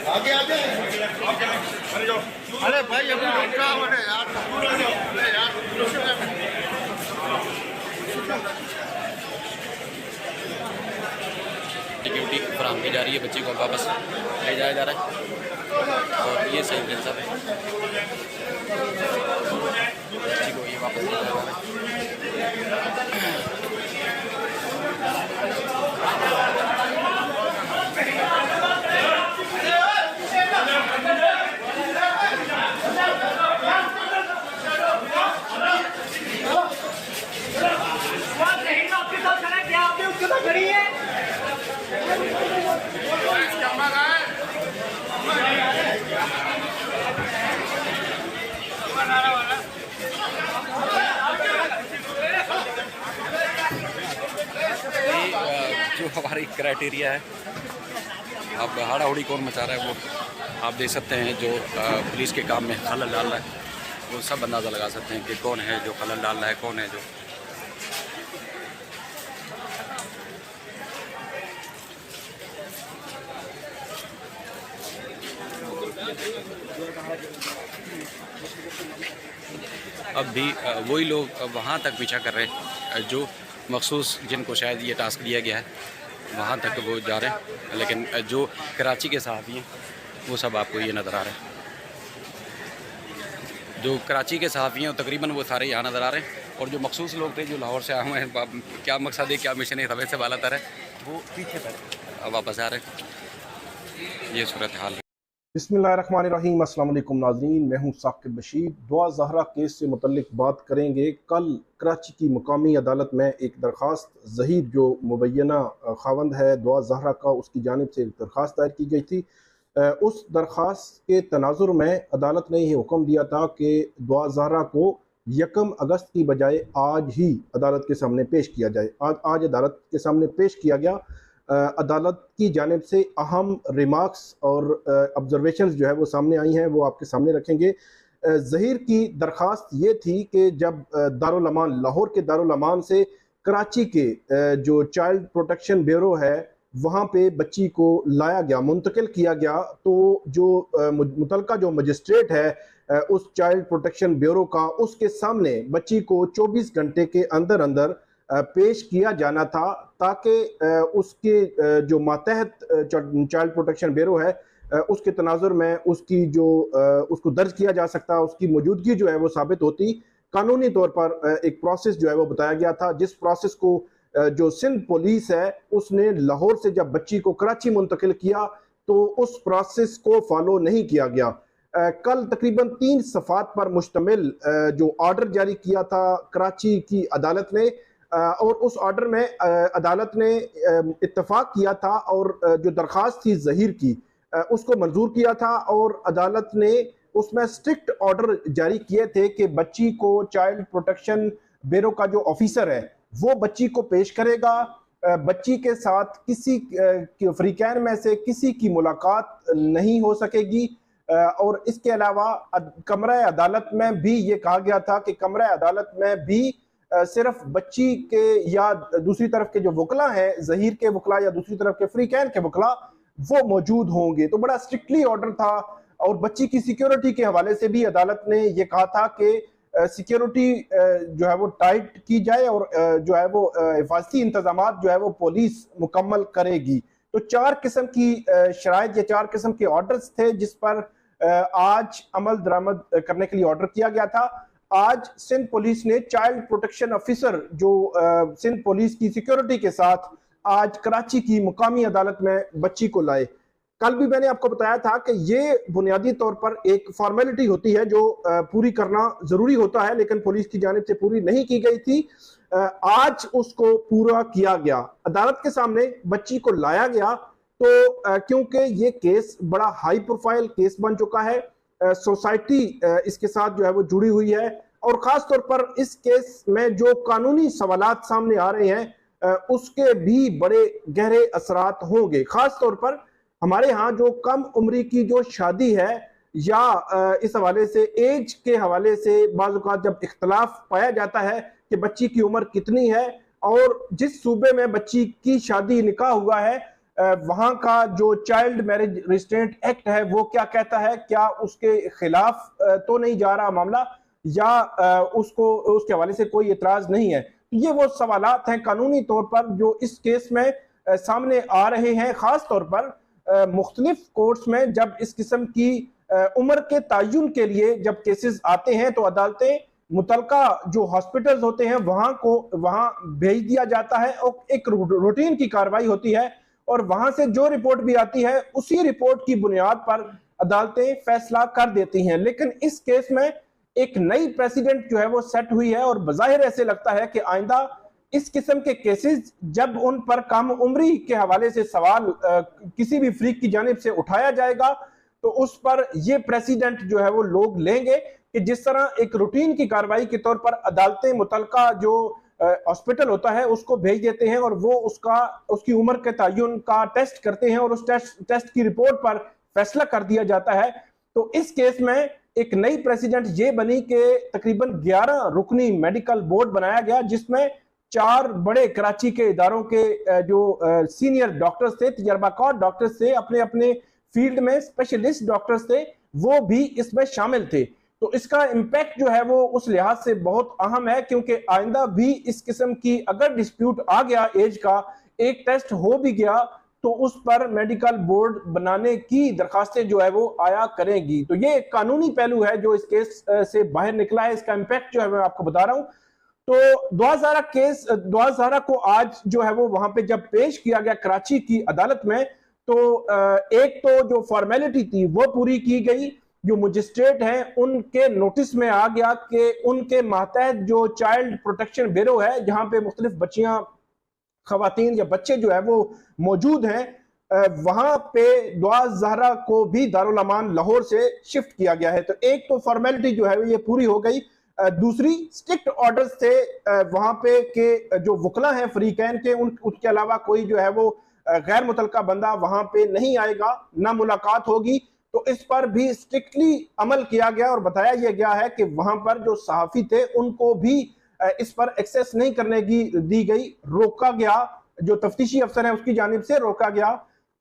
आगे आ जाए। अरे भाई अभी रुका हुआ यार। सिक्योरिटी फराहम की जा रही है, बच्चे को वापस ले जाया जा रहा है और ये सही इंसाफ है, बच्ची को ये वापस ले जाया जा रहा है। जो हमारी क्राइटेरिया है, अब हाड़ाहुड़ी कौन मचा रहा है वो आप देख सकते हैं। जो पुलिस के काम में खलल डाल रहा है वो सब अंदाज़ा लगा सकते हैं कि कौन है जो खलल डाल रहा है, कौन है जो। अब भी वही लोग वहाँ तक पीछा कर रहे हैं जो मखसूस जिनको शायद ये टास्क दिया गया है, वहाँ तक वो जा रहे हैं। लेकिन जो कराची के सहाफ़ी हैं वो सब आपको ये नज़र आ रहे हैं। जो कराची के सहाफ़ी हैं तकरीबन वो सारे यहाँ नज़र आ रहे हैं, और जो मखसूस लोग थे जो लाहौर से आए हुए हैं, क्या मकसद है क्या मिशन है हमें से वाला तर है, वो पीछे पर वापस आ रहे हैं। ये सूरत हाल है। बिस्मिल्लाहिर्रहमानिर्रहीम। अस्सलाम वालेकुम नाज़रीन, मैं हूं साकिब बशीर। दुआ ज़हरा केस से मुतल्लिक बात करेंगे। कल कराची की मुकामी अदालत में एक दरख्वास्त, ज़हीर जो मुबैना खावंद है दुआ ज़हरा का, उसकी जानिब से एक दरख्वास्त दायर की गई थी। उस दरख्वास्त के तनाजुर में अदालत ने यह हुक्म दिया था कि दुआ ज़हरा को 1 अगस्त की बजाय आज ही अदालत के सामने पेश किया जाए। आज अदालत के सामने पेश किया गया। अदालत की जानिब से अहम रिमार्क्स और ऑब्जर्वेशंस जो है वो सामने आई हैं, वो आपके सामने रखेंगे। ज़हीर की दरख्वास्त ये थी कि जब दारुल अमान, लाहौर के दारुल अमान से कराची के जो चाइल्ड प्रोटेक्शन ब्यूरो है वहाँ पे बच्ची को लाया गया, मुंतकिल किया गया, तो जो मुतलका जो मजिस्ट्रेट है उस चाइल्ड प्रोटेक्शन ब्यूरो का, उसके सामने बच्ची को 24 घंटे के अंदर अंदर पेश किया जाना था, ताकि उसके जो मातहत चाइल्ड प्रोटेक्शन ब्यूरो है उसके तनाजुर में उसकी जो उसको दर्ज किया जा सकता, उसकी मौजूदगी जो है वो साबित होती। कानूनी तौर पर एक प्रोसेस जो है वो बताया गया था, जिस प्रोसेस को जो सिंध पुलिस है उसने लाहौर से जब बच्ची को कराची मुंतकिल किया तो उस प्रोसेस को फॉलो नहीं किया गया। कल तकरीबन 3 सफ़ात पर मुश्तमिल जो ऑर्डर जारी किया था कराची की अदालत ने, और उस ऑर्डर में अदालत ने इत्तफाक किया था और जो दरख्वास्त थी ज़हीर की उसको मंजूर किया था, और अदालत ने उसमें स्ट्रिक्ट ऑर्डर जारी किए थे कि बच्ची को चाइल्ड प्रोटेक्शन ब्यूरो का जो ऑफिसर है वो बच्ची को पेश करेगा। बच्ची के साथ किसी फ्रीकैन में से किसी की मुलाकात नहीं हो सकेगी। और इसके अलावा कमरा अदालत में भी ये कहा गया था कि कमरा अदालत में भी सिर्फ बच्ची के या दूसरी तरफ के जो वकला हैं, ज़हीर के वकला या दूसरी तरफ के फ्रीकैन के वकला, वो मौजूद होंगे। तो बड़ा स्ट्रिक्टली ऑर्डर था। और बच्ची की सिक्योरिटी के हवाले से भी अदालत ने ये कहा था कि सिक्योरिटी जो है वो टाइट की जाए और जो है वो हिफाजती इंतजामात जो है वो पुलिस मुकम्मल करेगी। तो 4 किस्म की शराइत या 4 किस्म के ऑर्डर्स थे जिस पर आज अमल दरामद करने के लिए ऑर्डर किया गया था। आज सिंध पुलिस ने चाइल्ड प्रोटेक्शन ऑफिसर जो सिंध पुलिस की सिक्योरिटी के साथ आज कराची की मुकामी अदालत में बच्ची को लाए। कल भी मैंने आपको बताया था कि ये बुनियादी तौर पर एक फॉर्मेलिटी होती है जो पूरी करना जरूरी होता है, लेकिन पुलिस की जानिब से पूरी नहीं की गई थी। आज उसको पूरा किया गया, अदालत के सामने बच्ची को लाया गया। तो क्योंकि ये केस बड़ा हाई प्रोफाइल केस बन चुका है, सोसाइटी इसके साथ जो है वो जुड़ी हुई है, और खास तौर पर इस केस में जो कानूनी सवालात सामने आ रहे हैं उसके भी बड़े गहरे असरात होंगे। खास तौर पर हमारे यहाँ जो कम उम्री की जो शादी है या इस हवाले से एज के हवाले से बाज़ औक़ात जब इख्तलाफ पाया जाता है कि बच्ची की उम्र कितनी है और जिस सूबे में बच्ची की शादी निकाह हुआ है वहाँ का जो चाइल्ड मैरिज रिस्ट्रेंट एक्ट है वो क्या कहता है, क्या उसके खिलाफ तो नहीं जा रहा मामला या उसको उसके हवाले से कोई इतराज नहीं है। ये वो सवालात हैं कानूनी तौर पर जो इस केस में सामने आ रहे हैं, खास तौर पर मुख्तलिफ कोर्ट्स में जब इस किस्म की उम्र के तयन के लिए जब केसेस आते हैं तो अदालतें मुतलका जो हॉस्पिटल्स होते हैं वहाँ भेज दिया जाता है और एक रूटीन की कार्रवाई होती है और वहां से जो रिपोर्ट भी आती है उसी रिपोर्ट की बुनियाद पर अदालतें फैसला कर देती हैं। लेकिन इस केस में एक नई प्रेसिडेंट जो है वो सेट हुई है और बज़ाहिर ऐसे लगता है कि आइंदा इस किस्म के केसेस जब उन पर कम उम्री के हवाले से सवाल किसी भी फरीक की जानिब से उठाया जाएगा तो उस पर ये प्रेसिडेंट जो है वो लोग लेंगे कि जिस तरह एक रूटीन की कार्रवाई के तौर पर अदालतें मुतलका जो हॉस्पिटल होता है उसको भेज देते हैं और वो उसकी उम्र के तयन का टेस्ट करते हैं और उस टेस्ट की रिपोर्ट पर फैसला कर दिया जाता है। तो इस केस में एक नई प्रेसिडेंट ये बनी कि तकरीबन 11 रुकनी मेडिकल बोर्ड बनाया गया जिसमें 4 बड़े कराची के इदारों के जो सीनियर डॉक्टर्स थे, तजर्बाकार डॉक्टर्स थे, अपने अपने फील्ड में स्पेशलिस्ट डॉक्टर्स थे, वो भी इसमें शामिल थे। तो इसका इम्पैक्ट जो है वो उस लिहाज से बहुत अहम है क्योंकि आइंदा भी इस किस्म की अगर डिस्प्यूट आ गया एज का, एक टेस्ट हो भी गया तो उस पर मेडिकल बोर्ड बनाने की दरखास्तें जो है वो आया करेंगी। तो ये एक कानूनी पहलू है जो इस केस से बाहर निकला है। इसका इम्पैक्ट जो है मैं आपको बता रहा हूं। तो दुआज़ारा को आज जो है वो वहां पे जब पेश किया गया कराची की अदालत में तो एक तो जो फॉर्मेलिटी थी वो पूरी की गई, जो मजिस्ट्रेट हैं उनके नोटिस में आ गया कि उनके मातहत जो चाइल्ड प्रोटेक्शन ब्यूरो है जहां पे मुख्तलिफ बच्चियां, खवातीन या बच्चे जो है वो मौजूद हैं, वहां पे दुआज़ारा को भी दारुल अमान लाहौर से शिफ्ट किया गया है। तो एक तो फॉर्मेलिटी जो है ये पूरी हो गई। दूसरी स्ट्रिक्ट ऑर्डर्स थे वहां पे के जो वकला हैं फरीकैन के उनके अलावा कोई जो है वो गैर मुतलका बंदा वहां पे नहीं आएगा, ना मुलाकात होगी। तो इस पर भी स्ट्रिक्टली अमल किया गया और बताया यह गया है कि वहां पर जो सहाफी थे उनको भी इस पर एक्सेस नहीं करने की दी गई, रोका गया, जो तफ्तीशी अफसर है उसकी जानिब से रोका गया।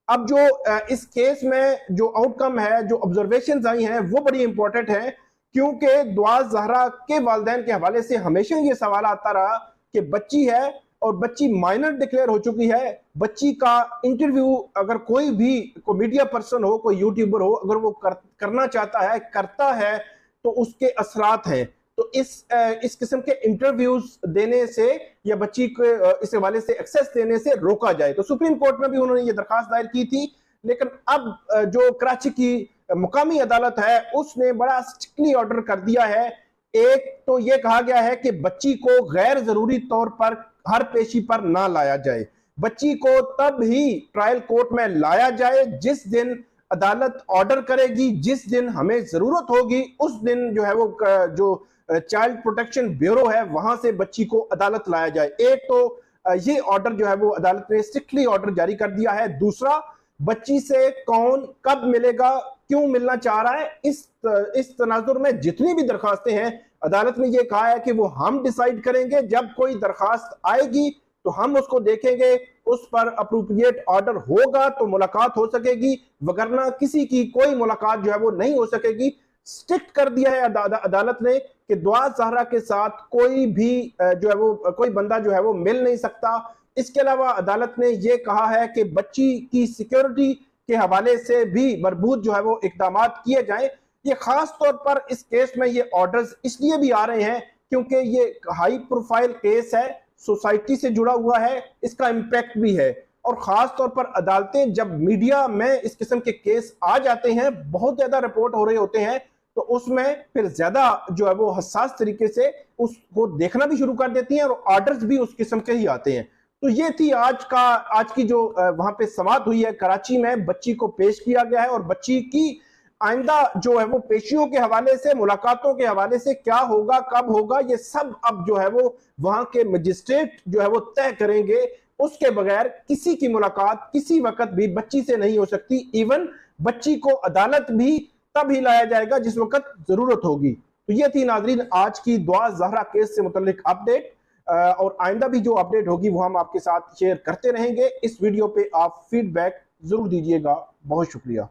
अब जो इस केस में जो आउटकम है, जो ऑब्जर्वेशंस आई हैं वो बड़ी इंपॉर्टेंट है क्योंकि दुआज़ारा के वालिदैन के हवाले से हमेशा ये सवाल आता रहा कि बच्ची है और बच्ची माइनर डिक्लेयर हो चुकी है, बच्ची का इंटरव्यू अगर कोई मीडिया पर्सन हो, कोई यूट्यूबर हो, अगर वो करना चाहता है, करता है तो उसके असरात हैं। तो इस किस्म के इंटरव्यूज देने से या बच्ची को इस हवाले से एक्सेस देने से रोका जाए। तो सुप्रीम कोर्ट में भी उन्होंने ये दरखास्त दायर की थी, लेकिन अब जो कराची की मुकामी अदालत है उसने बड़ा स्ट्रिक्टली ऑर्डर कर दिया है। एक तो ये कहा गया है कि बच्ची को गैर जरूरी तौर पर हर पेशी पर ना लाया जाए, बच्ची को तब ही ट्रायल कोर्ट में लाया जाए जिस दिन अदालत ऑर्डर करेगी, जिस दिन हमें जरूरत होगी उस दिन जो है वो जो चाइल्ड प्रोटेक्शन ब्यूरो है वहां से बच्ची को अदालत लाया जाए। एक तो ये ऑर्डर जो है वो अदालत ने स्ट्रिक्टली ऑर्डर जारी कर दिया है। दूसरा, बच्ची से कौन कब मिलेगा, क्यों मिलना चाह रहा है, इस तनाजुर में जितनी भी दरखास्तें हैं अदालत ने ये कहा है कि वो हम डिसाइड करेंगे। जब कोई दरखास्त आएगी तो हम उसको देखेंगे, उस पर अप्रोप्रिएट ऑर्डर होगा तो मुलाकात हो सकेगी, वगरना किसी की कोई मुलाकात जो है वो नहीं हो सकेगी। स्ट्रिक्ट कर दिया है अदालत ने कि दुआज़ारा के साथ कोई भी जो है वो कोई बंदा जो है वो मिल नहीं सकता। इसके अलावा अदालत ने ये कहा है कि बच्ची की सिक्योरिटी के हवाले से भी मरबूत जो है वो इकदाम किए जाएं। ये खास तौर पर इस केस में ये ऑर्डर्स इसलिए भी आ रहे हैं क्योंकि ये हाई प्रोफाइल केस है, सोसाइटी से जुड़ा हुआ है, इसका इम्पैक्ट भी है। और खास तौर पर अदालतें जब मीडिया में इस किस्म के केस आ जाते हैं, बहुत ज्यादा रिपोर्ट हो रहे होते हैं, तो उसमें फिर ज्यादा जो है वो हसास तरीके से उसको देखना भी शुरू कर देती हैं और ऑर्डर्स भी उस किस्म के ही आते हैं। तो ये थी आज की जो वहां पे समाअत हुई है कराची में, बच्ची को पेश किया गया है और बच्ची की आइंदा जो है वो पेशियों के हवाले से, मुलाकातों के हवाले से क्या होगा, कब होगा, ये सब अब जो है वो वहां के मजिस्ट्रेट जो है वो तय करेंगे। उसके बगैर किसी की मुलाकात किसी वक्त भी बच्ची से नहीं हो सकती। इवन बच्ची को अदालत भी तब ही लाया जाएगा जिस वक्त जरूरत होगी। तो ये थी नाजरीन आज की दुआ ज़हरा केस से मुतल्लिक अपडेट, और आइंदा भी जो अपडेट होगी वो हम आपके साथ शेयर करते रहेंगे। इस वीडियो पे आप फीडबैक जरूर दीजिएगा। बहुत शुक्रिया।